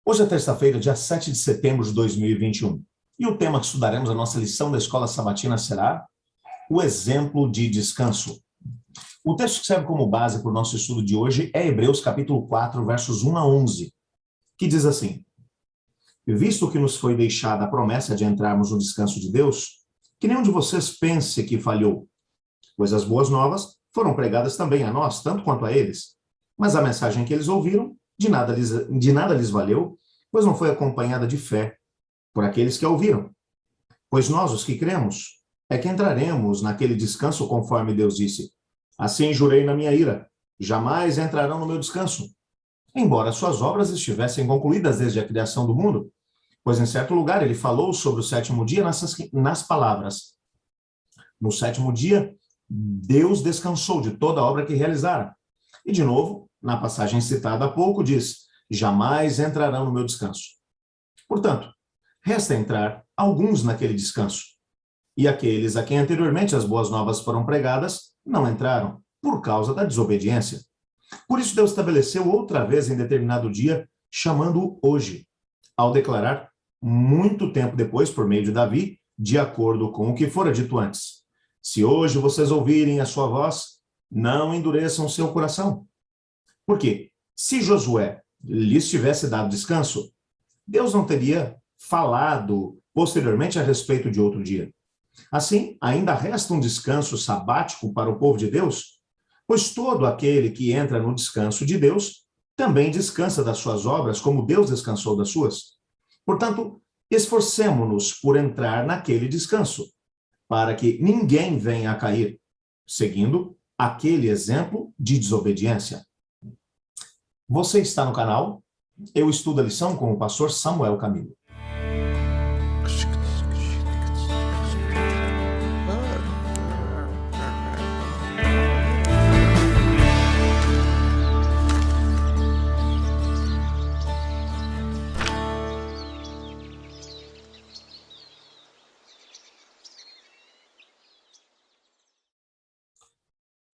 Hoje é terça-feira, dia 7 de setembro de 2021. E o tema que estudaremos na nossa lição da Escola Sabatina será o exemplo de descanso. O texto que serve como base para o nosso estudo de hoje é Hebreus capítulo 4, versos 1 a 11, que diz assim: Visto que nos foi deixada a promessa de entrarmos no descanso de Deus, que nenhum de vocês pense que falhou, pois as boas novas foram pregadas também a nós, tanto quanto a eles. Mas a mensagem que eles ouviram de nada lhes valeu, pois não foi acompanhada de fé por aqueles que a ouviram. Pois nós, os que cremos, é que entraremos naquele descanso conforme Deus disse: Assim jurei na minha ira, jamais entrarão no meu descanso, embora suas obras estivessem concluídas desde a criação do mundo. Pois em certo lugar ele falou sobre o sétimo dia nas palavras: No sétimo dia, Deus descansou de toda a obra que realizara. E de novo, na passagem citada há pouco, diz: Jamais entrarão no meu descanso. Portanto, resta entrar alguns naquele descanso. E aqueles a quem anteriormente as boas novas foram pregadas não entraram, por causa da desobediência. Por isso Deus estabeleceu outra vez em determinado dia, chamando-o hoje, ao declarar, muito tempo depois, por meio de Davi, de acordo com o que fora dito antes: Se hoje vocês ouvirem a sua voz, não endureçam seu coração. Porque, se Josué lhes tivesse dado descanso, Deus não teria falado posteriormente a respeito de outro dia. Assim, ainda resta um descanso sabático para o povo de Deus, pois todo aquele que entra no descanso de Deus também descansa das suas obras, como Deus descansou das suas. Portanto, esforcemo-nos por entrar naquele descanso, para que ninguém venha a cair, seguindo aquele exemplo de desobediência. Você está no canal Eu Estudo a Lição com o pastor Samuel Camilo.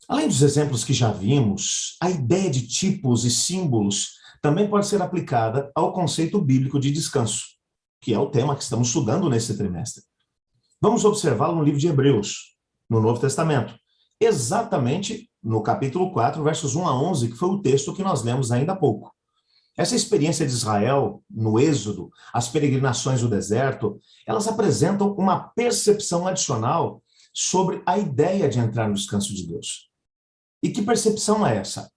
Além dos exemplos que já vimos, a ideia de tipos e símbolos também pode ser aplicada ao conceito bíblico de descanso, que é o tema que estamos estudando nesse trimestre. Vamos observá-lo no livro de Hebreus, no Novo Testamento, exatamente no capítulo 4, versos 1 a 11, que foi o texto que nós lemos ainda há pouco. Essa experiência de Israel no Êxodo, as peregrinações do deserto, elas apresentam uma percepção adicional sobre a ideia de entrar no descanso de Deus. E que percepção é essa?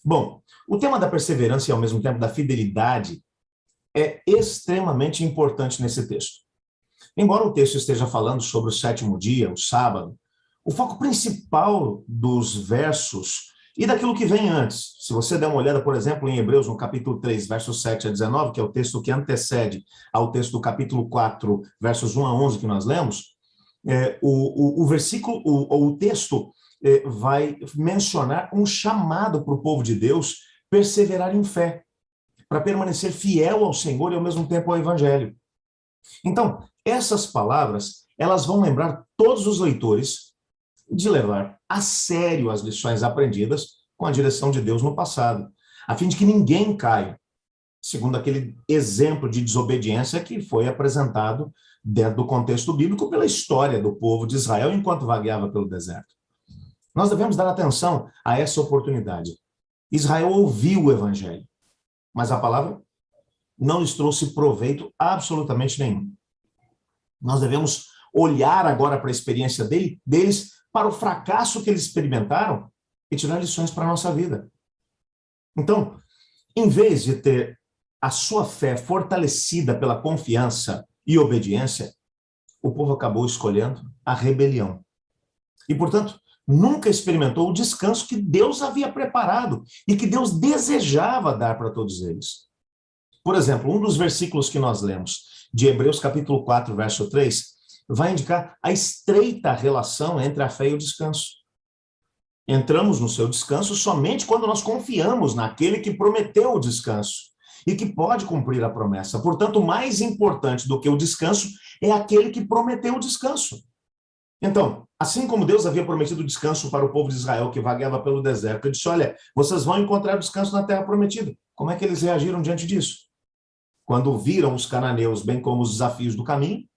Bom, o tema da perseverança e ao mesmo tempo da fidelidade é extremamente importante nesse texto. Embora o texto esteja falando sobre o sétimo dia, o sábado, o foco principal dos versos e daquilo que vem antes, se você der uma olhada, por exemplo, em Hebreus, no capítulo 3, versos 7 a 19, que é o texto que antecede ao texto do capítulo 4, versos 1 a 11 que nós lemos, o texto vai mencionar um chamado para o povo de Deus perseverar em fé, para permanecer fiel ao Senhor e ao mesmo tempo ao Evangelho. Então, essas palavras, elas vão lembrar todos os leitores de levar a sério as lições aprendidas com a direção de Deus no passado, a fim de que ninguém caia, segundo aquele exemplo de desobediência que foi apresentado dentro do contexto bíblico pela história do povo de Israel enquanto vagueava pelo deserto. Nós devemos dar atenção a essa oportunidade. Israel ouviu o Evangelho, mas a palavra não lhes trouxe proveito absolutamente nenhum. Nós devemos olhar agora para a experiência deles, para o fracasso que eles experimentaram e tirar lições para a nossa vida. Então, em vez de ter a sua fé fortalecida pela confiança e obediência, o povo acabou escolhendo a rebelião. E, portanto, nunca experimentou o descanso que Deus havia preparado e que Deus desejava dar para todos eles. Por exemplo, um dos versículos que nós lemos, de Hebreus capítulo 4, verso 3, vai indicar a estreita relação entre a fé e o descanso. Entramos no seu descanso somente quando nós confiamos naquele que prometeu o descanso e que pode cumprir a promessa. Portanto, mais importante do que o descanso é aquele que prometeu o descanso. Então, assim como Deus havia prometido descanso para o povo de Israel que vagueava pelo deserto, ele disse: olha, vocês vão encontrar descanso na terra prometida. Como é que eles reagiram diante disso? quando viram os cananeus, bem como os desafios do caminho,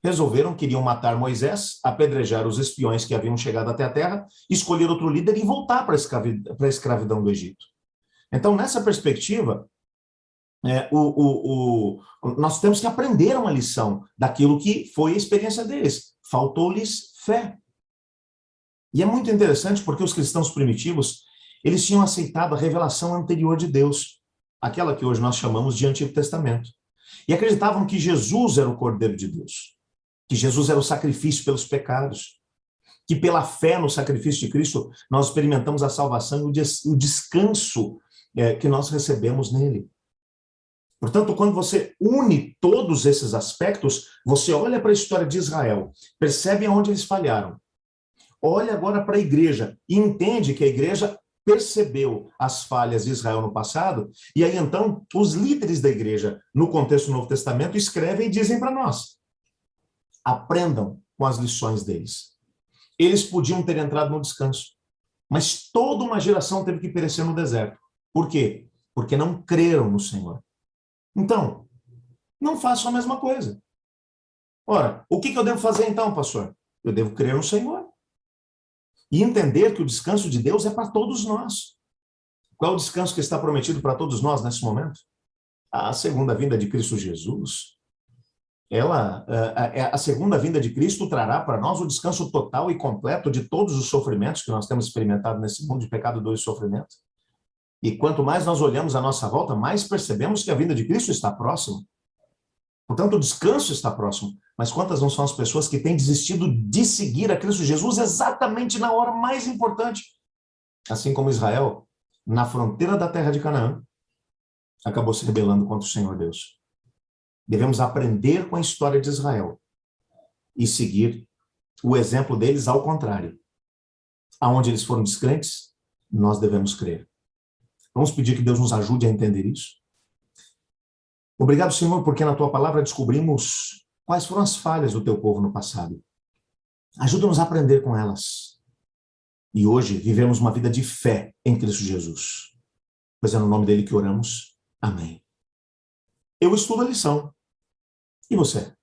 resolveram que iriam matar Moisés, apedrejar os espiões que haviam chegado até a terra, escolher outro líder e voltar para a escravidão do Egito. Então, nessa perspectiva, nós temos que aprender uma lição daquilo que foi a experiência deles. Faltou-lhes fé. E é muito interessante porque os cristãos primitivos, eles tinham aceitado a revelação anterior de Deus, aquela que hoje nós chamamos de Antigo Testamento. E acreditavam que Jesus era o Cordeiro de Deus, que Jesus era o sacrifício pelos pecados, que pela fé no sacrifício de Cristo nós experimentamos a salvação e o descanso que nós recebemos nele. Portanto, quando você une todos esses aspectos, você olha para a história de Israel, percebe onde eles falharam, olha agora para a igreja e entende que a igreja percebeu as falhas de Israel no passado, e aí então os líderes da igreja, no contexto do Novo Testamento, escrevem e dizem para nós: aprendam com as lições deles. Eles podiam ter entrado no descanso, mas toda uma geração teve que perecer no deserto. Por quê? Porque não creram no Senhor. Então, não façam a mesma coisa. Ora, o que eu devo fazer então, pastor? Eu devo crer no Senhor. E entender que o descanso de Deus é para todos nós. Qual é o descanso que está prometido para todos nós nesse momento? A segunda vinda de Cristo Jesus. A segunda vinda de Cristo trará para nós o descanso total e completo de todos os sofrimentos que nós temos experimentado nesse mundo de pecado, dor e sofrimento. E quanto mais nós olhamos à nossa volta, mais percebemos que a vinda de Cristo está próxima. Portanto, o descanso está próximo. Mas quantas não são as pessoas que têm desistido de seguir a Cristo Jesus exatamente na hora mais importante? Assim como Israel, na fronteira da terra de Canaã, acabou se rebelando contra o Senhor Deus. Devemos aprender com a história de Israel e seguir o exemplo deles ao contrário. Aonde eles foram descrentes, nós devemos crer. Vamos pedir que Deus nos ajude a entender isso. Obrigado, Senhor, porque na Tua palavra descobrimos quais foram as falhas do Teu povo no passado. Ajuda-nos a aprender com elas. E hoje vivemos uma vida de fé em Cristo Jesus. Pois é no nome dele que oramos. Amém. Eu estudo a lição. E você?